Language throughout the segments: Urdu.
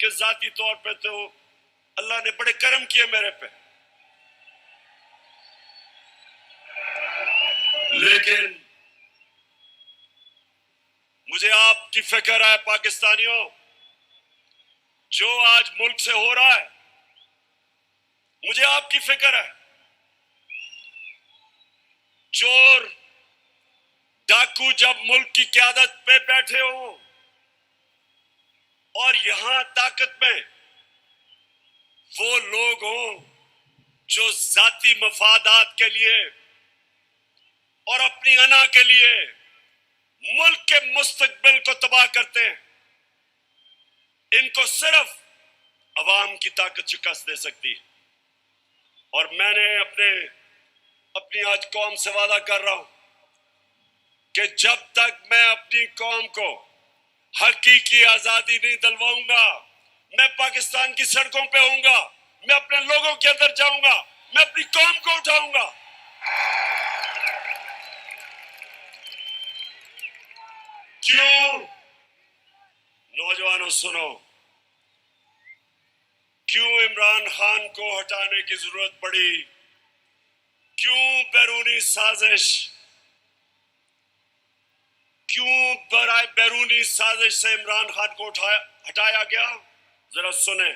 کہ ذاتی طور پہ تو اللہ نے بڑے کرم کیے میرے پہ، لیکن مجھے آپ کی فکر ہے پاکستانیوں، جو آج ملک سے ہو رہا ہے مجھے آپ کی فکر ہے۔ چور ڈاکو جب ملک کی قیادت پہ بیٹھے ہوں اور یہاں طاقت میں وہ لوگ ہوں جو ذاتی مفادات کے لیے اور اپنی انا کے لیے ملک کے مستقبل کو تباہ کرتے ہیں، ان کو صرف عوام کی طاقت شکست دے سکتی ہے۔ اور میں نے اپنی آج قوم سے وعدہ کر رہا ہوں کہ جب تک میں اپنی قوم کو حقیقی آزادی نہیں دلواؤں گا، میں پاکستان کی سڑکوں پہ ہوں گا، میں اپنے لوگوں کے اندر جاؤں گا، میں اپنی قوم کو اٹھاؤں گا۔ کیوں؟ نوجوانوں سنو، کیوں عمران خان کو ہٹانے کی ضرورت پڑی؟ کیوں بیرونی سازش، کیوں برائے بیرونی سازش سے عمران خان کو ہٹایا گیا؟ ذرا سنیں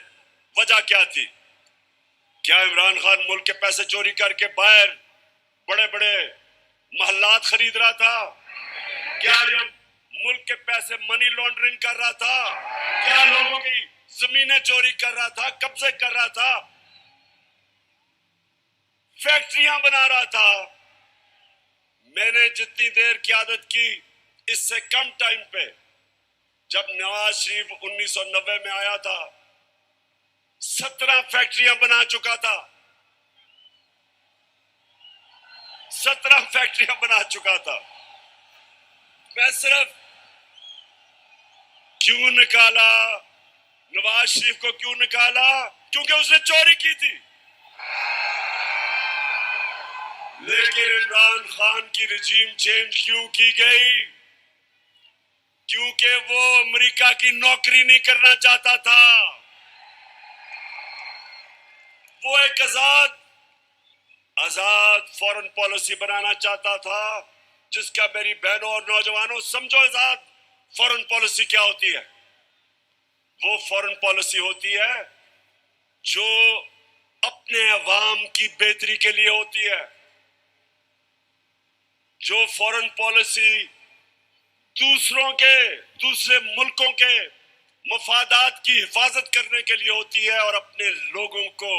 وجہ کیا تھی۔ کیا عمران خان ملک کے پیسے چوری کر کے باہر بڑے بڑے محلات خرید رہا تھا؟ کیا یہ ملک کے پیسے منی لانڈرنگ کر رہا تھا؟ کیا لوگوں کی زمینیں چوری کر رہا تھا، قبضے کر رہا تھا، فیکٹریاں بنا رہا تھا؟ میں نے جتنی دیر قیادت کی اس سے کم ٹائم پہ، جب نواز شریف 1990 میں آیا تھا 17 فیکٹریاں بنا چکا تھا، 17 فیکٹریاں بنا چکا تھا۔ میں صرف کیوں نکالا نواز شریف کو؟ کیوں نکالا؟ کیونکہ اس نے چوری کی تھی۔ لیکن عمران خان کی رجیم چینج کیوں کی گئی؟ کیونکہ وہ امریکہ کی نوکری نہیں کرنا چاہتا تھا، وہ ایک آزاد فورن پالیسی بنانا چاہتا تھا، جس کا میری بہنوں اور نوجوانوں سمجھو آزاد فورن پالیسی کیا ہوتی ہے۔ وہ فورن پالیسی ہوتی ہے جو اپنے عوام کی بہتری کے لیے ہوتی ہے، جو فورن پالیسی دوسرے ملکوں کے مفادات کی حفاظت کرنے کے لیے ہوتی ہے اور اپنے لوگوں کو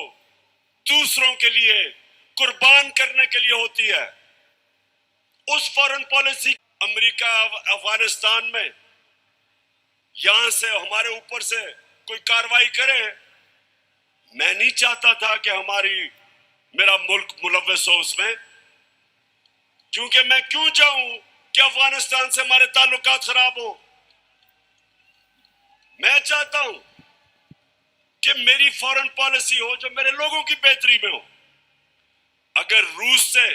دوسروں کے لیے قربان کرنے کے لیے ہوتی ہے۔ اس فورن پالیسی امریکہ افغانستان میں یہاں سے ہمارے اوپر سے کوئی کاروائی کرے، میں نہیں چاہتا تھا کہ میرا ملک ملوث ہو اس میں، کیونکہ میں کیوں چاہوں کہ افغانستان سے ہمارے تعلقات خراب ہو؟ میں چاہتا ہوں کہ میری فورن پالیسی ہو جو میرے لوگوں کی بہتری میں ہو۔ اگر روس سے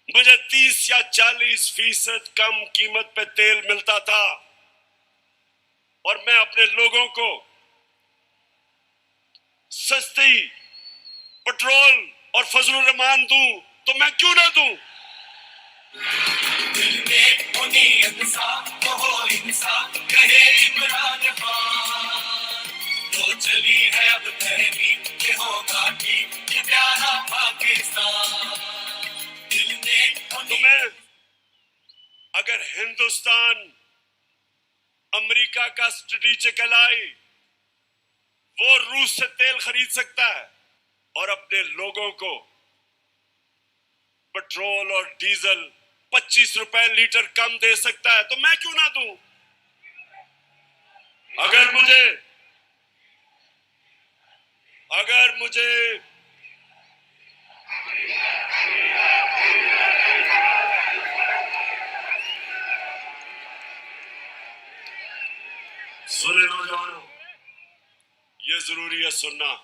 مجھے 30 یا 40% کم قیمت پہ تیل ملتا تھا اور میں اپنے لوگوں کو سستی پٹرول اور فضل الرحمان دوں تو میں کیوں نہ دوں؟ دل میں ہونی انصاف تو ہو انصاف کہے عمران خان، تو چلی ہے اب تحریک کہ ہوگا ٹھیک یہ پیارا پاکستان۔ دل میں تمہیں اگر ہندوستان امریکہ کا اسٹریٹجک الائی وہ روس سے تیل خرید سکتا ہے اور اپنے لوگوں کو پٹرول اور ڈیزل 25 روپے لیٹر کم دے سکتا ہے تو میں کیوں نہ دوں؟ اگر مجھے سنے نوجوانوں، یہ ضروری ہے سننا۔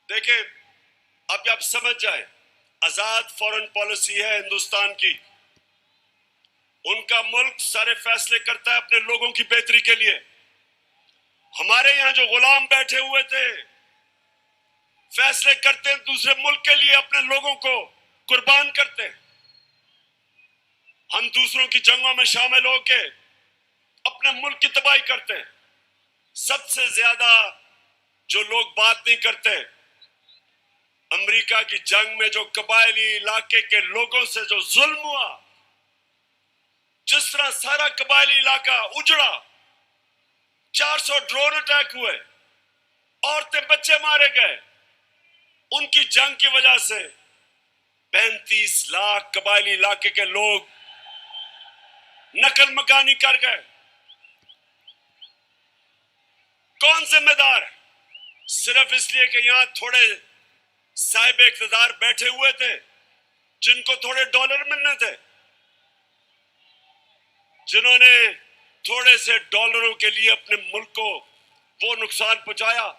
دیکھیں، اب آپ سمجھ جائیں، آزاد فورن پالیسی ہے ہندوستان کی، ان کا ملک سارے فیصلے کرتا ہے اپنے لوگوں کی بہتری کے لیے. ہمارے یہاں جو غلام بیٹھے ہوئے تھے فیصلے کرتے ہیں دوسرے ملک کے لیے، اپنے لوگوں کو قربان کرتے ہیں. ہم دوسروں کی جنگوں میں شامل ہو کے اپنے ملک کی تباہی کرتے ہیں. سب سے زیادہ جو لوگ بات نہیں کرتے، امریکہ کی جنگ میں جو قبائلی علاقے کے لوگوں سے جو ظلم ہوا، جس طرح سارا قبائلی علاقہ اجڑا، 400 ڈرون اٹیک ہوئے، عورتیں بچے مارے گئے، ان کی جنگ کی وجہ سے 35 لاکھ قبائلی علاقے کے لوگ نقل مکانی کر گئے. کون ذمہ دار ہے؟ صرف اس لیے کہ یہاں تھوڑے صاحب اقتدار بیٹھے ہوئے تھے جن کو تھوڑے ڈالر ملنے تھے، جنہوں نے تھوڑے سے ڈالروں کے لیے اپنے ملک کو وہ نقصان پہنچایا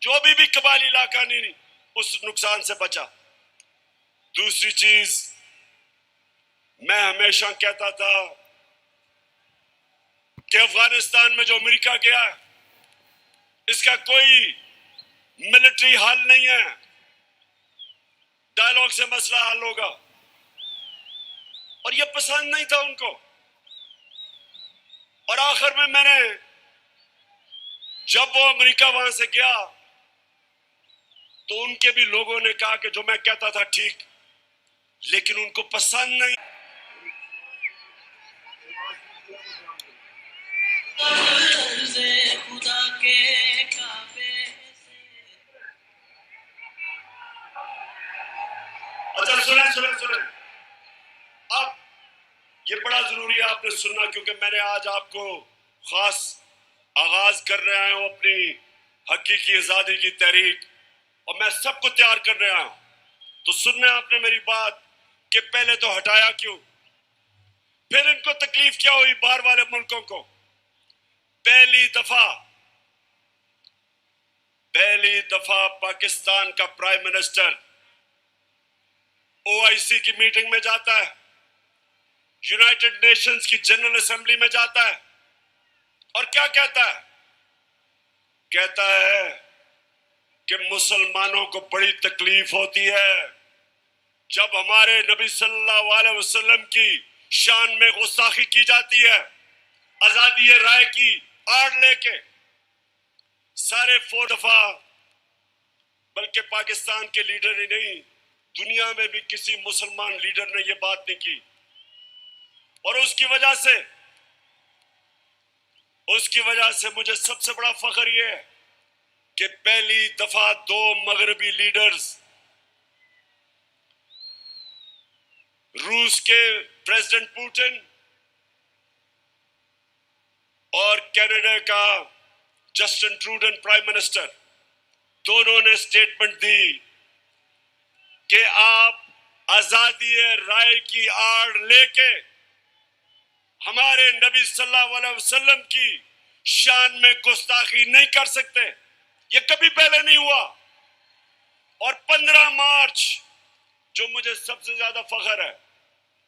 جو ابھی بھی قبائلی علاقہ نہیں اس نقصان سے بچا. دوسری چیز، میں ہمیشہ کہتا تھا کہ افغانستان میں جو امریکہ گیا ہے اس کا کوئی ملٹری حل نہیں ہے، ڈائیلاگ سے مسئلہ حل ہوگا. اور یہ پسند نہیں تھا ان کو. اور آخر میں نے جب وہ امریکہ وہاں سے گیا تو ان کے بھی لوگوں نے کہا کہ جو میں کہتا تھا ٹھیک، لیکن ان کو پسند نہیں. اچھا سنیں اب یہ بڑا ضروری ہے آپ نے سننا، کیونکہ میں نے آج آپ کو خاص آغاز کر رہا ہوں اپنی حقیقی آزادی کی تحریک، اور میں سب کو تیار کر رہا ہوں. تو سننا آپ نے میری بات کہ پہلے تو ہٹایا کیوں، پھر ان کو تکلیف کیا ہوئی باہر والے ملکوں کو. پہلی دفعہ پاکستان کا پرائم منسٹر OIC کی میٹنگ میں جاتا ہے، یونائٹڈ نیشنز کی جنرل اسمبلی میں جاتا ہے، اور کیا کہتا ہے؟ کہتا ہے کہ مسلمانوں کو بڑی تکلیف ہوتی ہے جب ہمارے نبی صلی اللہ علیہ وسلم کی شان میں گستاخی کی جاتی ہے، آزادی رائے کی آڑ لے کے. سارے 4 دفعہ، بلکہ پاکستان کے لیڈر ہی نہیں، دنیا میں بھی کسی مسلمان لیڈر نے یہ بات نہیں کی. اور اس کی وجہ سے مجھے سب سے بڑا فخر یہ ہے کہ پہلی دفعہ 2 مغربی لیڈرز، روس کے پریزیڈنٹ پوٹن اور کینیڈا کا جسٹن ٹروڈو پرائم منسٹر، دونوں نے سٹیٹمنٹ دی کہ آپ آزادی رائے کی آڑ لے کے ہمارے نبی صلی اللہ علیہ وسلم کی شان میں گستاخی نہیں کر سکتے. یہ کبھی پہلے نہیں ہوا. اور 15 مارچ جو مجھے سب سے زیادہ فخر ہے،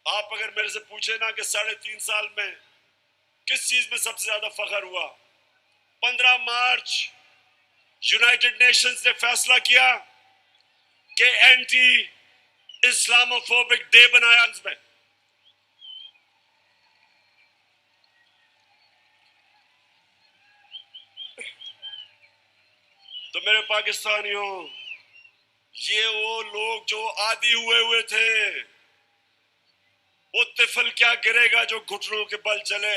آپ اگر میرے سے پوچھیں نا کہ 3.5 سال میں کس چیز میں سب سے زیادہ فخر ہوا، 15 مارچ یونائٹڈ نیشنز نے فیصلہ کیا کہ اینٹی اسلاموفوبک ڈے بنایا اس میں. تو میرے پاکستانیوں، یہ وہ لوگ جو عادی ہوئے تھے، وہ طفل کیا کرے گا جو گھٹنوں کے بل چلے،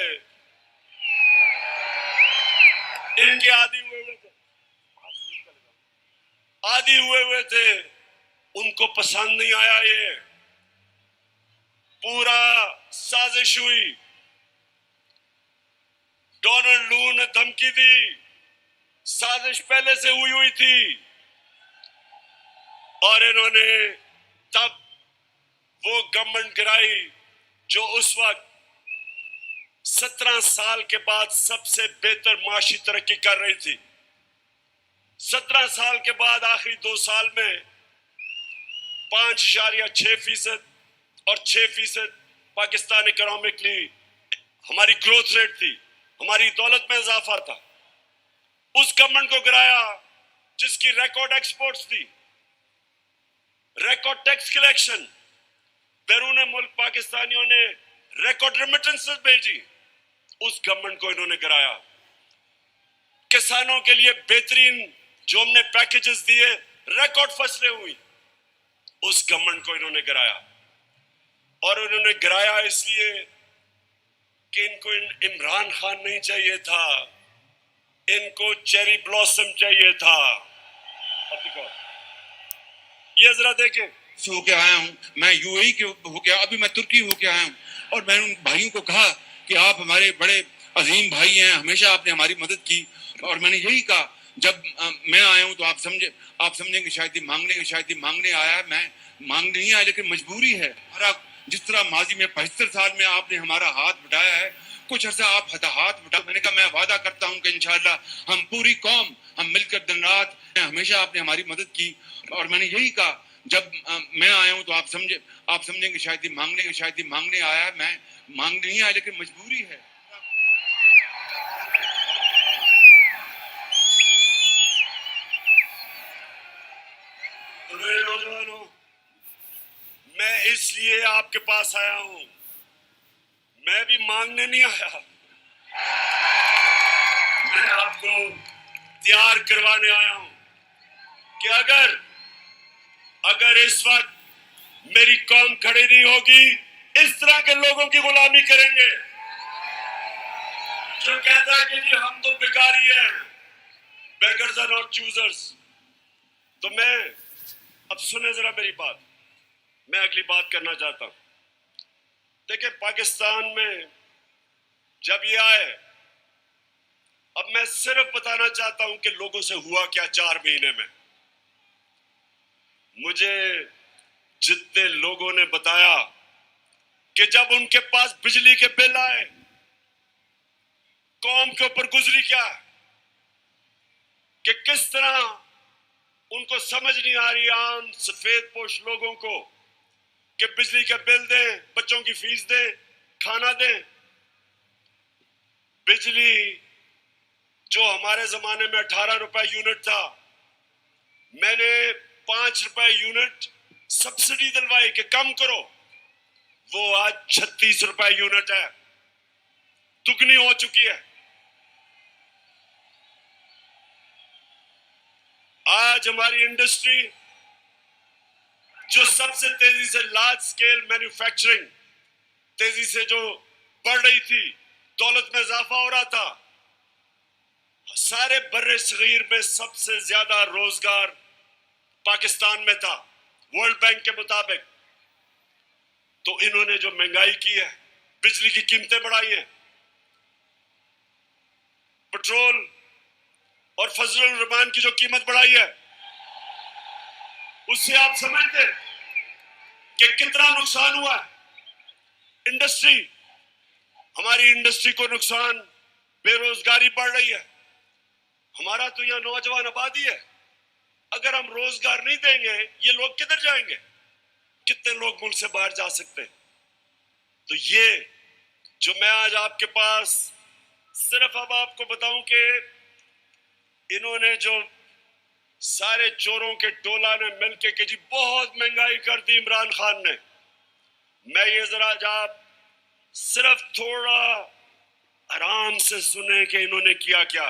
ان کے عادی ہوئے تھے، ان کو پسند نہیں آیا. یہ پورا سازش ہوئی، ڈونلڈ لو نے دھمکی دی، سازش پہلے سے ہوئی تھی، اور انہوں نے تب وہ گورنمنٹ گرائی جو اس وقت 17 سال کے بعد سب سے بہتر معاشی ترقی کر رہی تھی. 17 سال کے بعد آخری 2 سال میں 5.6% اور 6% پاکستان اکنامکلی ہماری گروتھ ریٹ تھی, ہماری دولت میں اضافہ تھا, اس گورنمنٹ کو گرایا جس کی ریکارڈ ایکسپورٹس تھی, ریکارڈ ٹیکس کلیکشن, بیرون ملک پاکستانیوں نے ریکارڈ ریمیٹنسز بھیجی, اس گورنمنٹ کو انہوں نے گرایا. کسانوں کے لیے بہترین جو ہم نے پیکیجز دیے, ریکارڈ فصلیں ہوئی, اس گورنمنٹ کو انہوں نے گرایا. اور انہوں نے گرایا اس لیے کہ ان کو عمران خان نہیں چاہیے تھا, ان کو چیری بلاسم چاہیے تھا. اب دیکھو یہ ذرا دیکھیں, سے ہو کے آیا ہوں, میں یو اے ای کے ہو کے, ابھی میں ترکی ہو کے آیا ہوں, اور میں نے ان بھائیوں کو کہا کہ آپ ہمارے بڑے عظیم بھائی ہیں, ہمیشہ آپ نے ہماری مدد کی. اور میں نے یہی کہا جب میں آیا ہوں تو آپ سمجھیں گے شاید یہ مانگنے آیا ہے, میں مانگنے نہیں آیا لیکن مجبوری ہے. ہمارا جس طرح ماضی میں 75 سال میں آپ نے ہمارا ہاتھ بٹایا ہے, کچھ عرصہ آپ ہاتھ بٹا. میں نے کہا میں وعدہ کرتا ہوں کہ انشاءاللہ ہم پوری قوم ہم مل کر دن رات, ہمیشہ آپ نے ہماری مدد کی. اور میں نے یہی کہا جب میں آیا ہوں تو آپ سمجھیں گے شاید یہ مانگنے آیا ہے, میں مانگنے نہیں آیا لیکن مجبوری ہے. نوجوانوں, میں اس لیے آپ کے پاس آیا ہوں, میں بھی مانگنے نہیں آیا, میں آپ کو تیار کروانے آیا ہوں کہ اگر اس وقت میری قوم کھڑی نہیں ہوگی, اس طرح کے لوگوں کی غلامی کریں گے جو کہتا ہے کہ جی ہم تو بیکاری ہیں, beggars are not choosers. تو میں اب سنیں ذرا میری بات, میں اگلی بات کرنا چاہتا ہوں. دیکھیں پاکستان میں جب یہ آئے, اب میں صرف بتانا چاہتا ہوں کہ لوگوں سے ہوا کیا 4 مہینے میں. مجھے جتنے لوگوں نے بتایا کہ جب ان کے پاس بجلی کے بل آئے, قوم کے اوپر گزری کیا, کہ کس طرح ان کو سمجھ نہیں آ رہی عام سفید پوش لوگوں کو کہ بجلی کا بل دیں, بچوں کی فیس دیں, کھانا دیں. بجلی جو ہمارے زمانے میں 18 روپے یونٹ تھا, میں نے 5 روپے یونٹ سبسڈی دلوائی کہ کم کرو, وہ آج 36 روپے یونٹ ہے, دگنی ہو چکی ہے. آج ہماری انڈسٹری جو سب سے تیزی سے لارج سکیل مینوفیکچرنگ تیزی سے جو بڑھ رہی تھی, دولت میں اضافہ ہو رہا تھا, سارے بر صغیر میں سب سے زیادہ روزگار پاکستان میں تھا ورلڈ بینک کے مطابق. تو انہوں نے جو مہنگائی کی ہے, بجلی کی قیمتیں بڑھائی ہیں, پٹرول اور فضل الرحمان کی جو قیمت بڑھائی ہے, اس سے آپ سمجھتے کہ کتنا نقصان ہوا ہے. انڈسٹری, ہماری انڈسٹری کو نقصان, بے روزگاری بڑھ رہی ہے. ہمارا تو یہاں نوجوان آبادی ہے, اگر ہم روزگار نہیں دیں گے یہ لوگ کدھر جائیں گے, کتنے لوگ ملک سے باہر جا سکتے ہیں. تو یہ جو میں آج آپ کے پاس صرف اب آپ کو بتاؤں کہ انہوں نے جو سارے چوروں کے ٹولہ نے مل کے کہ جی بہت مہنگائی کر دی عمران خان نے, میں یہ ذرا آپ صرف تھوڑا آرام سے سنیں کہ انہوں نے کیا کیا.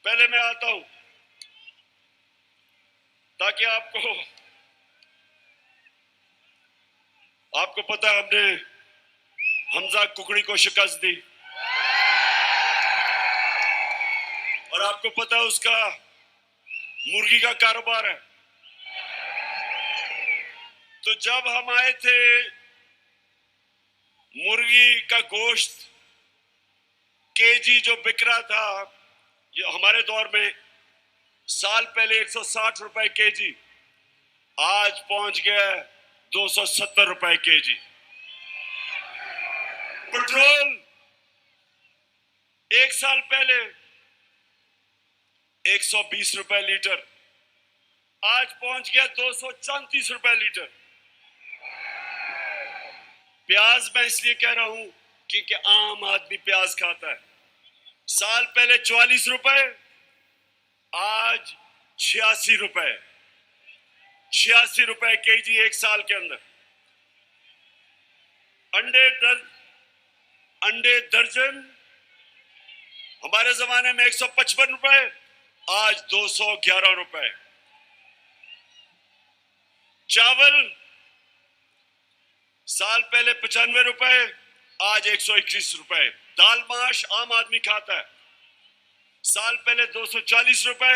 پہلے میں آتا ہوں تاکہ آپ کو پتہ ہے ہم نے حمزہ ککڑی کو شکست دی, اور آپ کو پتہ ہے اس کا مرغی کا کاروبار ہے. تو جب ہم آئے تھے, مرغی کا گوشت کے جی جو بک رہا تھا, یہ ہمارے دور میں سال پہلے 160 روپے کے جی, آج پہنچ گیا 270 روپے کے جی. پٹرول 1 سال پہلے 120 روپے لیٹر, آج پہنچ گیا 234 روپے لیٹر. پیاز میں اس لیے کہہ رہا ہوں کیونکہ عام آدمی پیاز کھاتا ہے. سال پہلے 44 روپے, آج 86 روپے. 86 روپے کے جی ایک سال کے اندر. انڈے درجن ہمارے زمانے میں 155 روپے, آج 211 روپے. چاول سال پہلے 95 روپے, آج 121 روپے. دال ماش عام آدمی کھاتا ہے, سال پہلے 240 روپے,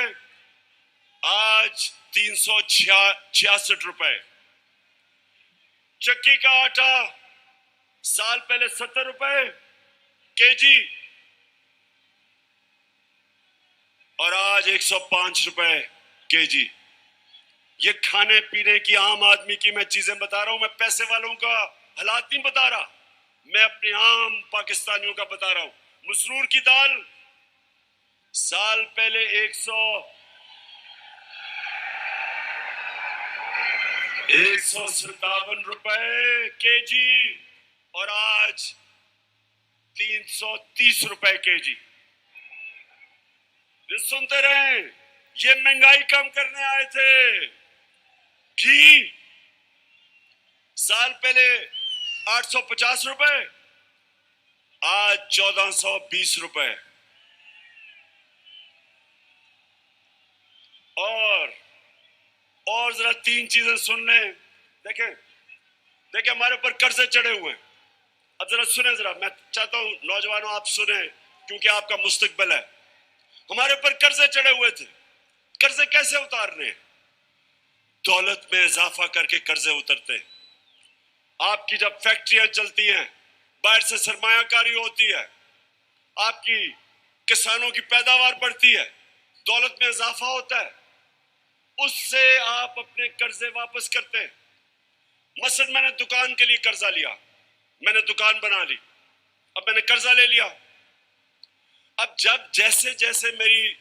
آج 366 روپے. چکی کا آٹا سال پہلے 70 روپے کے جی, اور آج 105 روپے کے جی. یہ کھانے پینے کی عام آدمی کی میں چیزیں بتا رہا ہوں, میں پیسے والوں کا حالات نہیں بتا رہا, میں اپنے عام پاکستانیوں کا بتا رہا ہوں. مسرور کی دال سال پہلے 157 روپے کے جی, اور آج 330 روپے کے جی. سنتے رہیں, یہ مہنگائی کم کرنے آئے تھے. گھی سال پہلے 850 روپے, آج 1420 روپے. اور ذرا 3 چیزیں سن لیں. دیکھیں ہمارے اوپر قرضے چڑھے ہوئے ہیں. اب ذرا سنیں, ذرا میں چاہتا ہوں نوجوانوں آپ سنیں کیونکہ آپ کا مستقبل ہے. ہمارے اوپر قرضے چڑھے ہوئے تھے. قرضے کیسے اتارنے ہیں؟ دولت میں اضافہ کر کے قرضے اترتے ہیں. آپ کی جب فیکٹریاں چلتی ہیں, باہر سے سرمایہ کاری ہوتی ہے, آپ کی کسانوں کی پیداوار بڑھتی ہے, دولت میں اضافہ ہوتا ہے, اس سے آپ اپنے قرضے واپس کرتے ہیں. مثلا میں نے دکان کے لیے قرضہ لیا, میں نے دکان بنا لی, اب میں نے قرضہ لے لیا. اب جب جیسے جیسے میری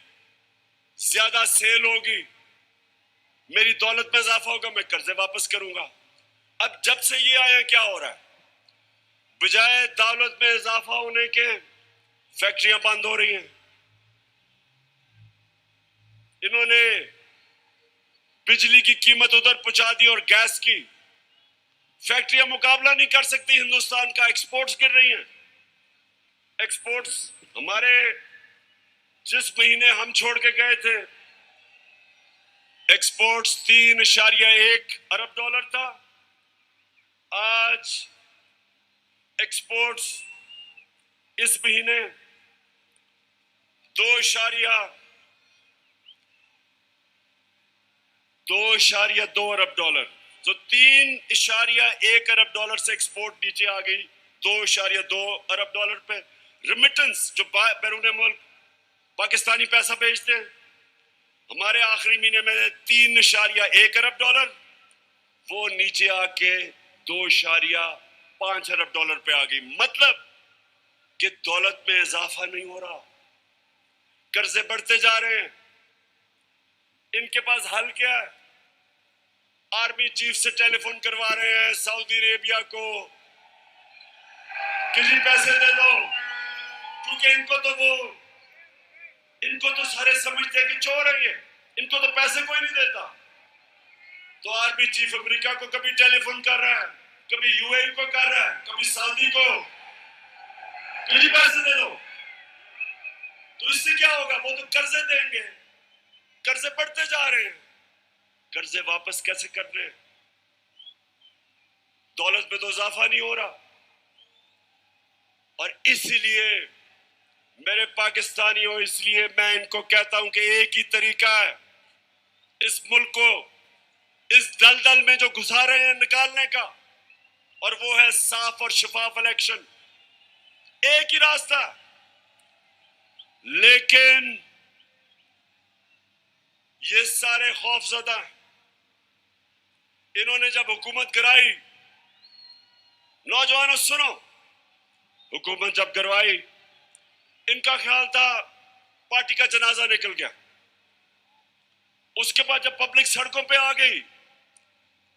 زیادہ سیل ہوگی, میری دولت میں اضافہ ہوگا, میں قرضے واپس کروں گا. اب جب سے یہ آیا کیا ہو رہا ہے؟ بجائے دولت میں اضافہ ہونے کے فیکٹریاں بند ہو رہی ہیں. انہوں نے بجلی کی قیمت ادھر پہنچا دی اور گیس کی. فیکٹریاں مقابلہ نہیں کر سکتی ہندوستان کا. ایکسپورٹس گر رہی ہیں. ایکسپورٹس ہمارے جس مہینے ہم چھوڑ کے گئے تھے, ایکسپورٹس 3.1 ارب ڈالر تھا. آج ایکسپورٹس اس مہینے 2.2 ارب ڈالر. تو 3.1 ارب ڈالر سے ایکسپورٹ نیچے آ گئی 2.2 ارب ڈالر پہ. ریمیٹنس جو بیرون ملک پاکستانی پیسہ بھیجتے ہیں, ہمارے آخری مہینے میں 3.1 ارب ڈالر, وہ نیچے آ کے 2.5 ارب ڈالر پہ آ گئی. مطلب کہ دولت میں اضافہ نہیں ہو رہا, قرضے بڑھتے جا رہے ہیں. ان کے پاس حل کیا ہے؟ آرمی چیف سے ٹیلی فون کروا رہے ہیں سعودی عربیہ کو کہ جی پیسے دے دو, کیونکہ ان کو تو سارے سمجھتے ہیں کہ چور ہے یہ, ان کو تو پیسے کوئی نہیں دیتا. تو آرمی چیف امریکہ کو کبھی ٹیلی فون کر رہا ہے, کبھی یو اے کو کر رہا ہے, کبھی سعودی کو کہ جی پیسے دے دو. تو اس سے کیا ہوگا؟ وہ تو قرضے دیں گے. قرضے بڑھتے جا رہے ہیں. قرضے واپس کیسے کرنے ہیں؟ دولت میں تو اضافہ نہیں ہو رہا. اور اسی لیے میرے پاکستانیوں, اس لیے میں ان کو کہتا ہوں کہ ایک ہی طریقہ ہے اس ملک کو اس دلدل میں جو گھسا رہے ہیں نکالنے کا, اور وہ ہے صاف اور شفاف الیکشن. ایک ہی راستہ. لیکن یہ سارے خوف زدہ ہیں. انہوں نے جب حکومت گرائی, نوجوانوں سنو, حکومت جب گروائی ان کا خیال تھا پارٹی کا جنازہ نکل گیا. اس کے بعد جب پبلک سڑکوں پہ آ گئی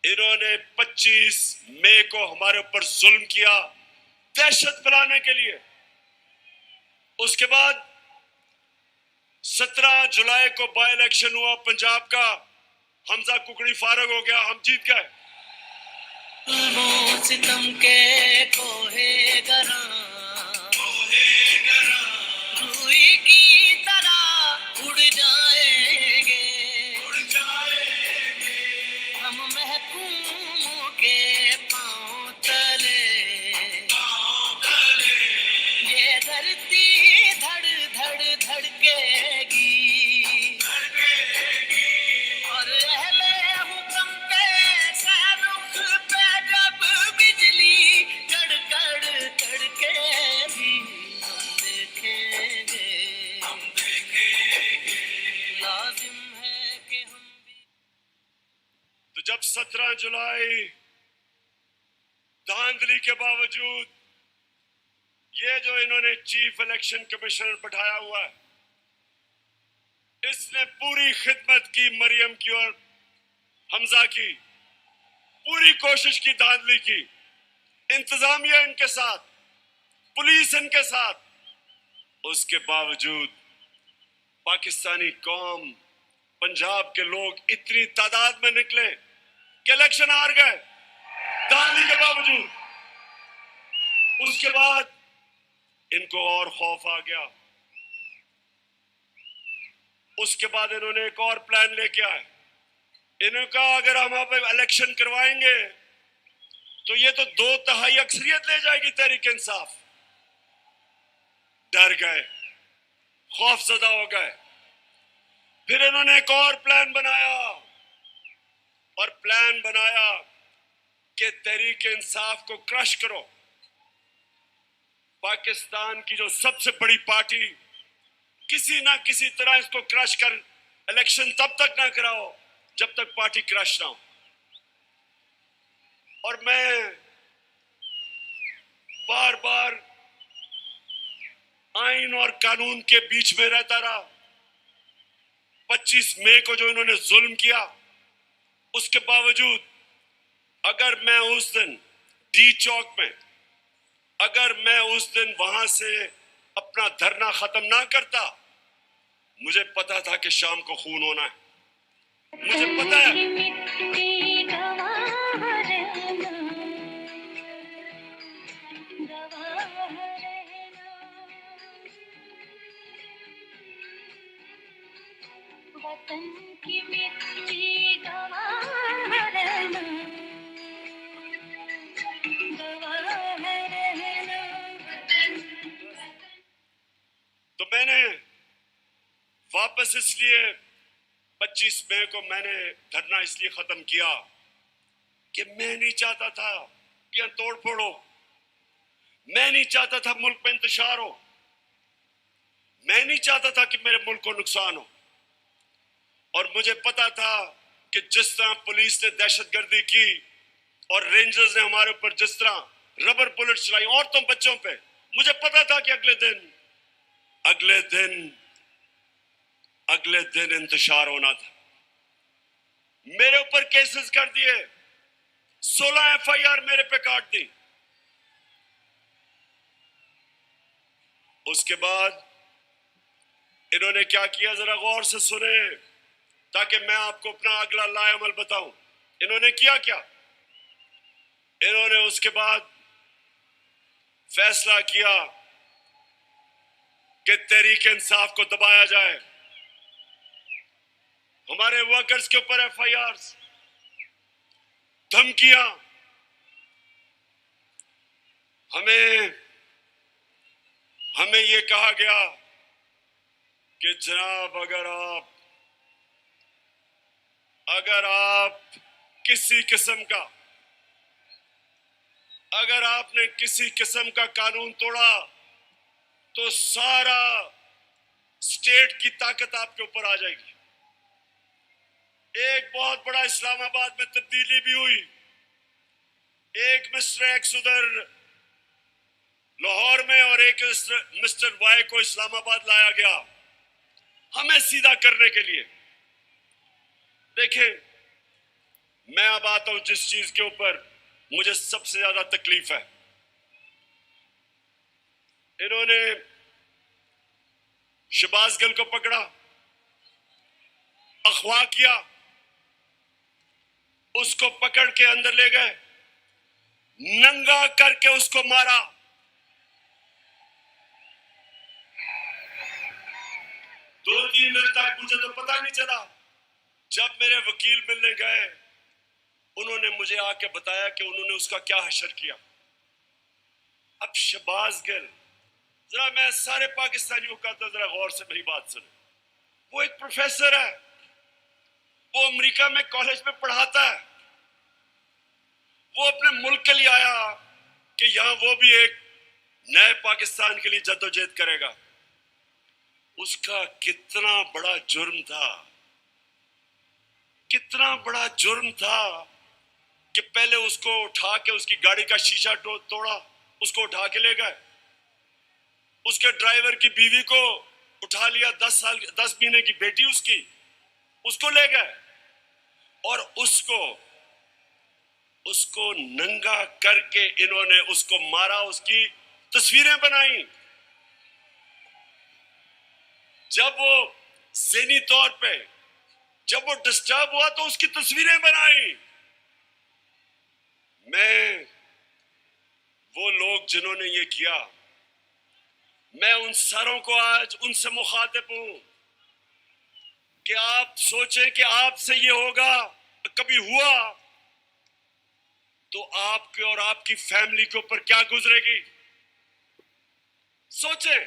انہوں نے 25 مئی کو ہمارے اوپر ظلم کیا دہشت پھیلانے کے لیے. اس کے بعد 17 جولائی کو بائی الیکشن ہوا پنجاب کا, حمزہ ککڑی فارغ ہو گیا, ہم جیت گئے. ستم کے کوہے گراں روئی کی طرح اڑ جائیں گے ہم محکوموں کے پاؤں تلے. یہ دھرتی دھڑ دھڑ دھڑکے گی اور اہل حکم کے سہ رخ پہ جب بجلی کڑکڑ کڑکے بھی ہم دیکھیں گے لازم ہے کہ ہم بھی. تو جب 17 جولائی دھاندلی کے باوجود یہ جو انہوں نے چیف الیکشن کمیشنر بٹھایا ہوا ہے, اس نے پوری خدمت کی مریم کی اور حمزہ کی, پوری کوشش کی, دھاندلی کی, انتظامیہ ان کے ساتھ, پولیس ان کے ساتھ. اس کے باوجود پاکستانی قوم, پنجاب کے لوگ اتنی تعداد میں نکلے کہ الیکشن ہار گئے دھاندلی کے باوجود. اس کے بعد ان کو اور خوف آ گیا. اس کے بعد انہوں نے ایک اور پلان لے کے آئے. انہوں نے کہا اگر ہم اب الیکشن کروائیں گے تو یہ تو 2/3 اکثریت لے جائے گی تحریک انصاف. ڈر گئے, خوف زدہ ہو گئے. پھر انہوں نے ایک اور پلان بنایا, اور پلان بنایا کہ تحریک انصاف کو کرش کرو. پاکستان کی جو سب سے بڑی پارٹی, کسی نہ کسی طرح اس کو کرش کر الیکشن تب تک نہ کراؤ جب تک پارٹی کرش نہ ہو. اور میں بار بار آئین اور قانون کے بیچ میں رہتا رہا. 25 مئی کو جو انہوں نے ظلم کیا, اس کے باوجود اگر میں اس دن ڈی چوک میں, اگر میں اس دن وہاں سے اپنا دھرنا ختم نہ کرتا, مجھے پتا تھا کہ شام کو خون ہونا ہے. مجھے پتا ہے وطن کی مٹی گواہ رہنا گواہ رہنا. تو میں نے واپس اس لیے 25 مئی کو میں نے دھرنا اس لیے ختم کیا کہ میں نہیں چاہتا تھا کہ توڑ پھوڑ ہو. میں نہیں چاہتا تھا ملک میں انتشار ہو. میں نہیں چاہتا تھا کہ میرے ملک کو نقصان ہو. اور مجھے پتا تھا کہ جس طرح پولیس نے دہشت گردی کی اور رینجرز نے ہمارے اوپر جس طرح ربر بلٹ چلائی عورتوں بچوں پہ, مجھے پتا تھا کہ اگلے دن انتشار ہونا تھا. میرے اوپر کیسز کر دیے, 16 FIR میرے پہ کاٹ دی. اس کے بعد انہوں نے کیا کیا, ذرا غور سے سنیں تاکہ میں آپ کو اپنا اگلا لائے عمل بتاؤں. انہوں نے کیا, انہوں نے اس کے بعد فیصلہ کیا کہ تحریک انصاف کو دبایا جائے. ہمارے ورکرز کے اوپر FIRs, دھمکیاں. ہمیں یہ کہا گیا کہ جناب اگر آپ نے کسی قسم کا قانون توڑا تو سارا اسٹیٹ کی طاقت آپ کے اوپر آ جائے گی. ایک بہت بڑا اسلام آباد میں تبدیلی بھی ہوئی. ایک مسٹر ایکس ادھر لاہور میں اور ایک مسٹر وائی کو اسلام آباد لایا گیا ہمیں سیدھا کرنے کے لیے. دیکھیں میں اب آتا ہوں جس چیز کے اوپر مجھے سب سے زیادہ تکلیف ہے. انہوں نے شہباز گل کو پکڑا, اغوا کیا, اس کو پکڑ کے اندر لے گئے, ننگا کر کے اس کو مارا. دو تین دن تک مجھے تو پتہ نہیں چلا. جب میرے وکیل ملنے گئے, انہوں نے مجھے آ کے بتایا کہ انہوں نے اس کا کیا حشر کیا. اب شہباز گل, ذرا میں سارے پاکستانیوں کا تو ذرا غور سے میری بات سنیں. وہ ایک پروفیسر ہے, وہ امریکہ میں کالج میں پڑھاتا ہے. وہ اپنے ملک کے لیے آیا کہ یہاں وہ بھی ایک نئے پاکستان کے لیے جدوجہد کرے گا. اس کا کتنا بڑا جرم تھا, کتنا بڑا جرم تھا کہ پہلے اس کو اٹھا کے اس کی گاڑی کا شیشہ توڑا, اس کو اٹھا کے لے گئے. اس کے ڈرائیور کی بیوی کو اٹھا لیا, 10 مہینے کی بیٹی اس کو لے گئے, اور اس کو ننگا کر کے انہوں نے اس کو مارا, اس کی تصویریں بنائیں. جب وہ ذہنی طور پہ جب وہ ڈسٹرب ہوا تو اس کی تصویریں بنائیں. میں وہ لوگ جنہوں نے یہ کیا, میں ان ساروں کو آج ان سے مخاطب ہوں کہ آپ سوچیں کہ آپ سے یہ ہوگا, کبھی ہوا تو آپ کے اور آپ کی فیملی کے اوپر کیا گزرے گی. سوچیں,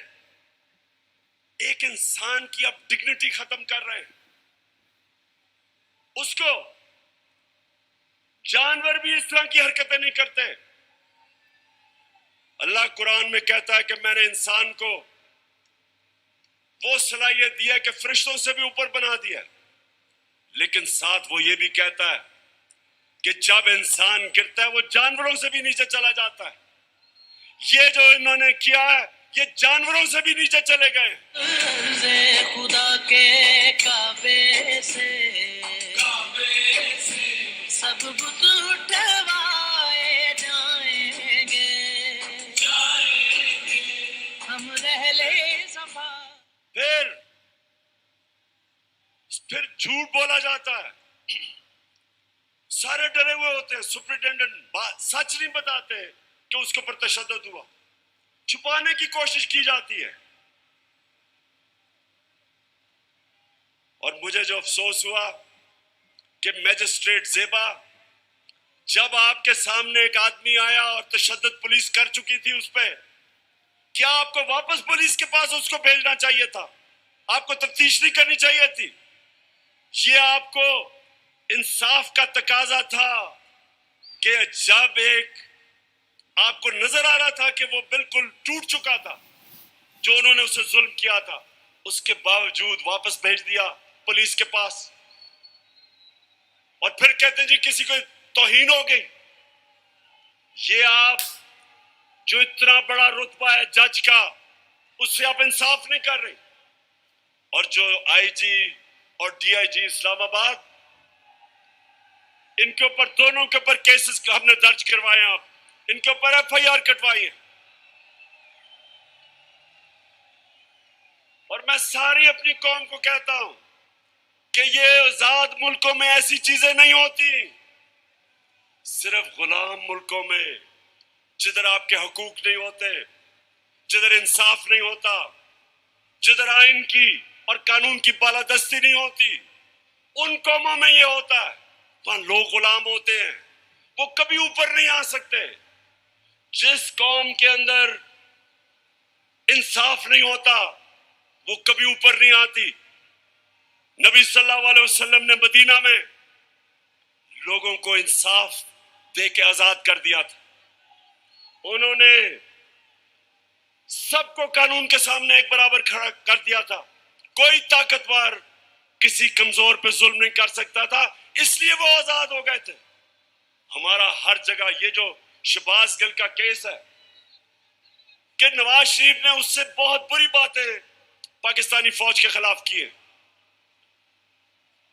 ایک انسان کی آپ ڈگنیٹی ختم کر رہے ہیں. اس کو جانور بھی اس طرح کی حرکتیں نہیں کرتے. اللہ قرآن میں کہتا ہے کہ میں نے انسان کو وہ صلاحیت دی ہے کہ فرشتوں سے بھی اوپر بنا دیا, لیکن ساتھ وہ یہ بھی کہتا ہے کہ جب انسان گرتا ہے وہ جانوروں سے بھی نیچے چلا جاتا ہے. یہ جو انہوں نے کیا ہے یہ جانوروں سے بھی نیچے چلے گئے. خدا کے کعبے سے سب بت اٹھوائے جائیں گے, ہم رہلے صفا. پھر جھوٹ بولا جاتا ہے. سارے ڈرے ہوئے ہوتے ہیں, سپرنٹینڈنٹ سچ نہیں بتاتے کہ اس کے اوپر تشدد ہوا, چھپانے کی کوشش کی جاتی ہے. اور مجھے جو افسوس ہوا کہ میجسٹریٹ زیبا, جب آپ کے سامنے ایک آدمی آیا اور تشدد پولیس کر چکی تھی اس پہ, کیا آپ کو واپس پولیس کے پاس اس کو بھیجنا چاہیے تھا؟ آپ کو تفتیش نہیں کرنی چاہیے تھی؟ یہ آپ کو انصاف کا تقاضا تھا کہ جب ایک آپ کو نظر آ رہا تھا کہ وہ بالکل ٹوٹ چکا تھا, جو انہوں نے اسے ظلم کیا تھا, اس کے باوجود واپس بھیج دیا پولیس کے پاس. اور پھر کہتے ہیں جی کسی کو توہین ہو گئی. یہ آپ جو اتنا بڑا رتبہ ہے جج کا, اس سے آپ انصاف نہیں کر رہے. اور جو آئی جی اور ڈی آئی جی اسلام آباد, ان کے اوپر دونوں کے اوپر کیسز ہم نے درج کروائے ہیں, آپ ان کے اوپر ایف آئی آر کٹوائی ہے. اور میں ساری اپنی قوم کو کہتا ہوں کہ یہ آزاد ملکوں میں ایسی چیزیں نہیں ہوتی. صرف غلام ملکوں میں جدھر آپ کے حقوق نہیں ہوتے, جدھر انصاف نہیں ہوتا, جدھر آئین کی اور قانون کی بالادستی نہیں ہوتی, ان قوموں میں یہ ہوتا ہے. وہاں لوگ غلام ہوتے ہیں, وہ کبھی اوپر نہیں آ سکتے. جس قوم کے اندر انصاف نہیں ہوتا وہ کبھی اوپر نہیں آتی. نبی صلی اللہ علیہ وسلم نے مدینہ میں لوگوں کو انصاف دے کے آزاد کر دیا تھا. انہوں نے سب کو قانون کے سامنے ایک برابر کھڑا کر دیا تھا. کوئی طاقتور کسی کمزور پہ ظلم نہیں کر سکتا تھا, اس لیے وہ آزاد ہو گئے تھے. ہمارا ہر جگہ یہ جو شہباز گل کا کیس ہے کہ نواز شریف نے اس سے بہت بری باتیں پاکستانی فوج کے خلاف کی ہیں,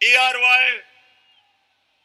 ARY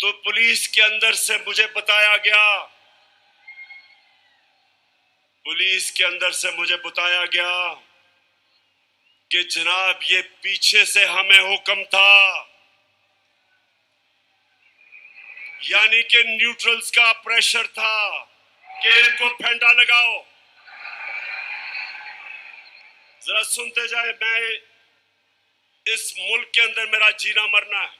تو پولیس کے اندر سے مجھے بتایا گیا، پولیس کے اندر سے مجھے بتایا گیا کہ جناب یہ پیچھے سے ہمیں حکم تھا، یعنی کہ نیوٹرلز کا پریشر تھا کہ ان کو پھینٹا لگاؤ. ذرا سنتے جائیں. میں اس ملک کے اندر میرا جینا مرنا ہے،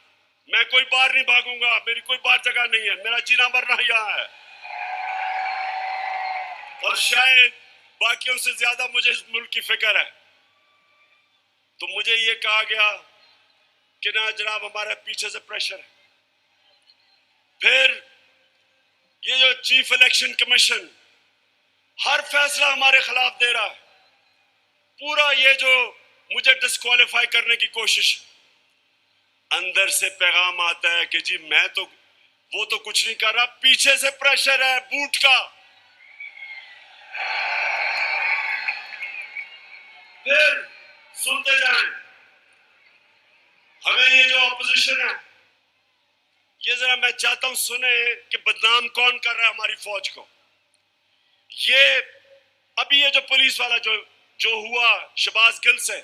میں کوئی باہر نہیں بھاگوں گا، میری کوئی باہر جگہ نہیں ہے، میرا جینا مرنا یہاں ہے. اور شاید باقیوں سے زیادہ مجھے اس ملک کی فکر ہے. تو مجھے یہ کہا گیا کہ نہ جناب ہمارے پیچھے سے پریشر ہے. پھر یہ جو چیف الیکشن کمیشن ہر فیصلہ ہمارے خلاف دے رہا ہے، پورا یہ جو مجھے ڈسکوالیفائی کرنے کی کوشش، اندر سے پیغام آتا ہے کہ جی میں تو وہ تو کچھ نہیں کر رہا، پیچھے سے پریشر ہے بوٹ کا. پھر سنتے جائیں. ہمیں یہ جو اپوزیشن ہے، یہ ذرا میں چاہتا ہوں سنیں کہ بدنام کون کر رہا ہے ہماری فوج کو. یہ ابھی یہ جو پولیس والا جو ہوا شہباز گل سے،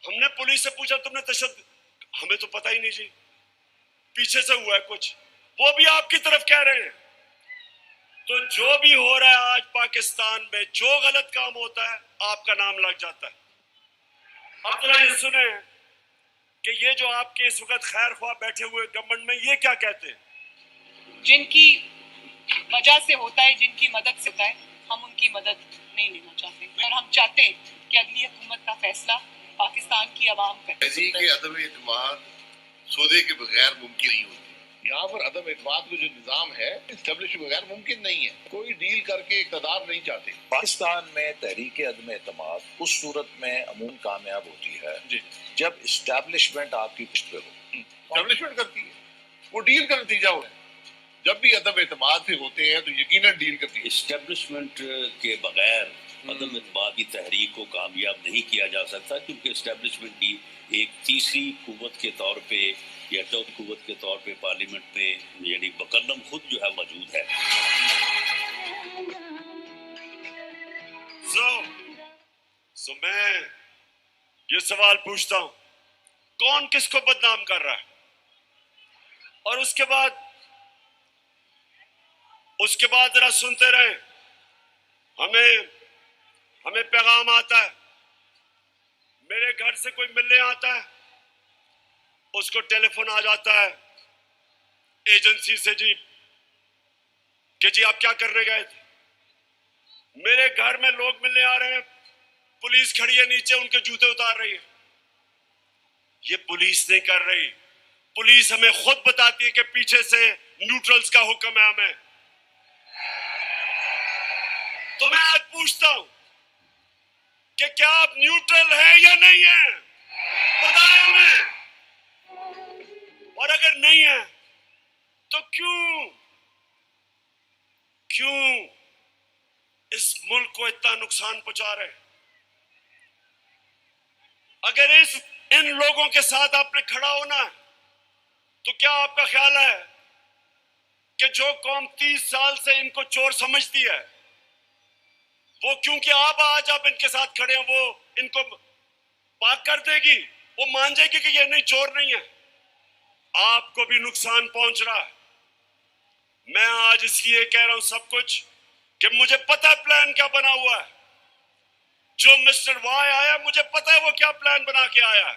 ہم نے پولیس سے پوچھا تم نے تشدد، ہمیں تو پتہ ہی نہیں جی، پیچھے سے ہوا ہے کچھ، وہ بھی آپ کی طرف کہہ رہے ہیں. تو جو بھی ہو رہا ہے آج پاکستان میں، جو غلط کام ہوتا ہے آپ کا نام لگ جاتا ہے. اب ذرا یہ سنیں کہ یہ جو آپ کے اس وقت خیر خواہ بیٹھے ہوئے گورنمنٹ میں یہ کیا کہتے ہیں. جن کی وجہ سے ہوتا ہے، جن کی مدد سے ہوتا ہے، ہم ان کی مدد نہیں لینا چاہتے، اور ہم چاہتے ہیں کہ اگلی حکومت کا فیصلہ پاکستان کی عوام کا. ایسی کہ عدم اعتماد سودے کے بغیر ممکن نہیں ہوتی. یہاں پر عدم اعتماد کا جو نظام ہے اسٹیبلش کے بغیر ممکن نہیں ہے. کوئی ڈیل کر کے اقتدار نہیں چاہتے. پاکستان میں تحریک عدم اعتماد اس صورت میں عموماً کامیاب ہوتی ہے جب اسٹیبلشمنٹ آپ کی پشت پہ ہو. اسٹیبلشمنٹ کرتی ہے، وہ ڈیل کا نتیجہ ہو ہے. جب بھی عدم اعتماد سے ہوتے ہیں تو یقیناً ڈیل کرتی ہے. اسٹیبلشمنٹ کے بغیر عدم اعتماد کی تحریک کو کامیاب نہیں کیا جا سکتا، کیونکہ اسٹیبلشمنٹ بھی ایک تیسری قوت کے طور پہ یا چوتھی قوت کے طور پہ پارلیمنٹ میں یعنی مقدم خود جو ہے موجود ہے. سو میں یہ سوال پوچھتا ہوں، کون کس کو بدنام کر رہا ہے؟ اور اس کے بعد ذرا سنتے رہیں. ہمیں پیغام آتا ہے، میرے گھر سے کوئی ملنے آتا ہے، اس کو ٹیلی فون آ جاتا ہے ایجنسی سے جی کہ جی آپ کیا کرنے گئے تھے. میرے گھر میں لوگ ملنے آ رہے ہیں، پولیس کھڑی ہے نیچے، ان کے جوتے اتار رہی ہے. یہ پولیس نہیں کر رہی، پولیس ہمیں خود بتاتی ہے کہ پیچھے سے نیوٹرلز کا حکم ہے ہمیں. تو میں آج پوچھتا ہوں کہ کیا آپ نیوٹرل ہیں یا نہیں ہیں؟ بتائیں ہمیں. اور اگر نہیں ہیں تو کیوں اس ملک کو اتنا نقصان پہنچا رہے ہیں؟ اگر ان لوگوں کے ساتھ آپ نے کھڑا ہونا ہے تو کیا آپ کا خیال ہے کہ جو قوم 30 سال سے ان کو چور سمجھتی ہے، وہ کیونکہ آپ آج ان کے ساتھ کھڑے ہیں وہ ان کو پاک کر دے گی؟ وہ مان جائے گی کہ یہ نہیں، چور نہیں ہے. آپ کو بھی نقصان پہنچ رہا ہے. میں آج اس لیے کہہ رہا ہوں سب کچھ کہ مجھے پتا ہے پلان کیا بنا ہوا ہے. جو مسٹر وائے آیا مجھے پتا ہے وہ کیا پلان بنا کے آیا ہے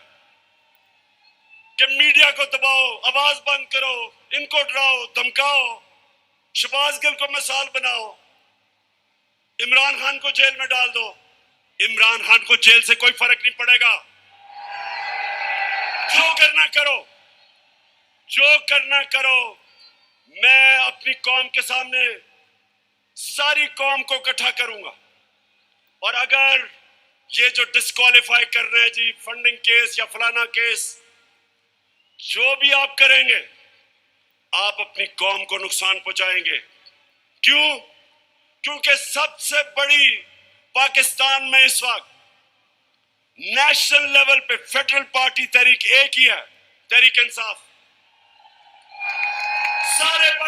کہ میڈیا کو دباؤ، آواز بند کرو، ان کو ڈراؤ دھمکاؤ، شہباز گل کو مثال بناؤ، عمران خان کو جیل میں ڈال دو. عمران خان کو جیل سے کوئی فرق نہیں پڑے گا. جو کرنا کرو، جو کرنا کرو. میں اپنی قوم کے سامنے ساری قوم کو اکٹھا کروں گا، اور اگر یہ جو ڈسکوالیفائی کر رہے ہیں جی فنڈنگ کیس یا فلانا کیس، جو بھی آپ کریں گے آپ اپنی قوم کو نقصان پہنچائیں گے. کیوں؟ کیونکہ سب سے بڑی پاکستان میں اس وقت نیشنل لیول پہ فیڈرل پارٹی تحریک ایک ہی ہے، تحریک انصاف.